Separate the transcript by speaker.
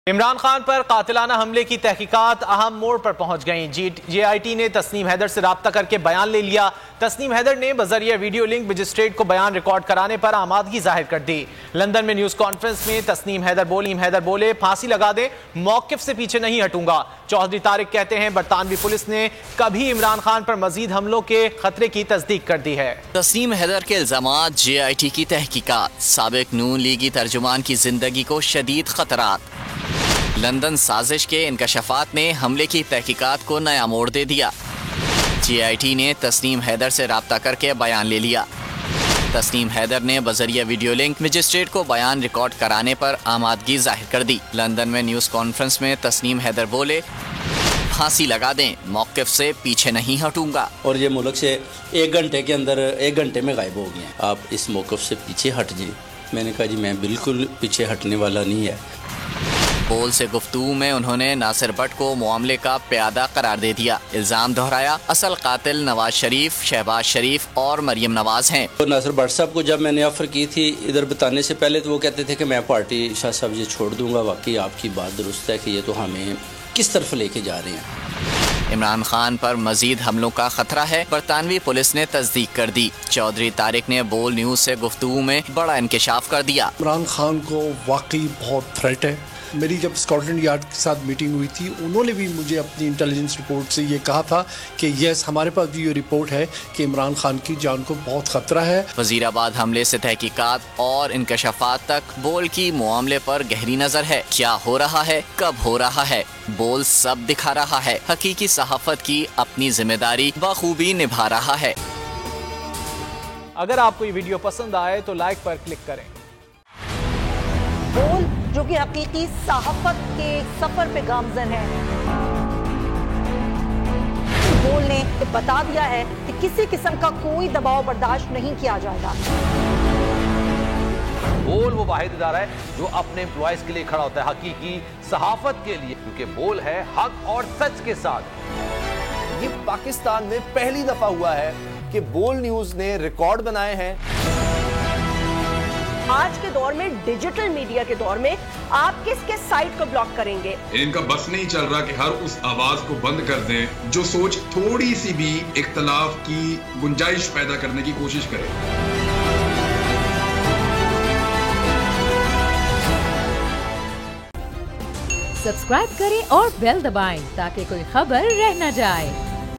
Speaker 1: इमरान खान पर कातिलाना हमले की तहकीकात अहम मोड़ पर पहुंच गईं। JIT ने तस्नीम हैदर से राब्ता करके बयान ले लिया। तस्नीम हैदर ने बजरिया वीडियो लिंक मजिस्ट्रेट को बयान रिकॉर्ड कराने पर आमादगी जाहिर कर दी। लंदन में न्यूज कॉन्फ्रेंस में तस्नीम हैदर बोले फांसी लगा दे, मौकिफ से पीछे नहीं हटूंगा। चौधरी तारिक कहते हैं बरतानवी पुलिस ने कभी इमरान खान पर मजीद हमलों के खतरे की तस्दीक कर दी है।
Speaker 2: तस्नीम हैदर के इल्जामात, JIT की तहकीकात, साबिक नून लीगी तर्जुमान की जिंदगी को शदीद खतरात। लंदन साजिश के इंकशाफात ने हमले की तहकीकात को नया मोड़ दे दिया। JIT ने तस्नीम हैदर से राब्ता करके बयान ले लिया। तस्नीम हैदर ने बजरिया वीडियो लिंक मजिस्ट्रेट को बयान रिकॉर्ड कराने पर आमादगी जाहिर कर दी। लंदन में न्यूज कॉन्फ्रेंस में तस्नीम हैदर बोले फांसी लगा दें, मौकिफ से पीछे नहीं हटूंगा।
Speaker 3: और ये मुल्क से 1 घंटे के अंदर 1 घंटे में गायब हो गए। आप इस मौकिफ से पीछे हट जाए। मैंने कहा जी मैं बिल्कुल पीछे हटने वाला नहीं है।
Speaker 2: बोल से गुफ्तगू में उन्होंने नासिर भट्ट को मामले का प्यादा करार दे दिया। इल्जाम दोहराया असल कातिल नवाज शरीफ, शहबाज शरीफ और मरियम नवाज हैं।
Speaker 3: तो नासिर भट्ट साहब को जब मैंने ऑफर की थी इधर बताने से पहले, तो वो कहते थे कि मैं पार्टी शाह साहब ये छोड़ दूंगा। वाकई आपकी बात दुरुस्त है कि ये तो हमें किस तरफ लेके जा रहे हैं।
Speaker 2: इमरान खान पर मजीद हमलों का खतरा है, बरतानवी पुलिस ने तस्दीक कर दी। चौधरी तारिक ने बोल न्यूज से गुफ्तगू में बड़ा इंकशाफ कर दिया।
Speaker 4: इमरान खान को वाकई बहुत थ्रेट है। मेरी जब स्कॉटलैंड यार्ड के साथ मीटिंग हुई थी, उन्होंने भी मुझे अपनी इंटेलिजेंस रिपोर्ट से ये कहा था कि यस, हमारे पास भी ये रिपोर्ट है कि इमरान खान की जान को बहुत खतरा है।
Speaker 2: वजीराबाद हमले से तहकीकात और इंकशाफात तक बोल की मामले पर गहरी नजर है। क्या हो रहा है, कब हो रहा है, बोल सब दिखा रहा है। हकीकी सहाफत की अपनी जिम्मेदारी बखूबी निभा रहा है।
Speaker 1: अगर आपको ये वीडियो पसंद आए तो लाइक पर क्लिक करें।
Speaker 5: बोल जो कि हकीकी सहाफत के सफर पे गामजन है। बोल ने बता दिया है कि किसी किस्म का कोई दबाव बर्दाश्त नहीं किया जाएगा।
Speaker 6: बोल वो वाहिद इदारा है जो अपने एम्प्लॉयज के लिए खड़ा होता है, हकीकी सहाफत के लिए, क्योंकि बोल है हक और सच के साथ।
Speaker 7: ये पाकिस्तान में पहली दफा हुआ है कि बोल न्यूज ने रिकॉर्ड बनाए हैं।
Speaker 5: आज के दौर में, डिजिटल मीडिया के दौर में, आप किस किस साइट को ब्लॉक करेंगे?
Speaker 8: इनका बस नहीं चल रहा कि हर उस आवाज को बंद कर दें जो सोच थोड़ी सी भी इख्तलाफ की गुंजाइश पैदा करने की कोशिश करे।
Speaker 9: सब्सक्राइब करें और बेल दबाएं ताकि कोई खबर रह न जाए।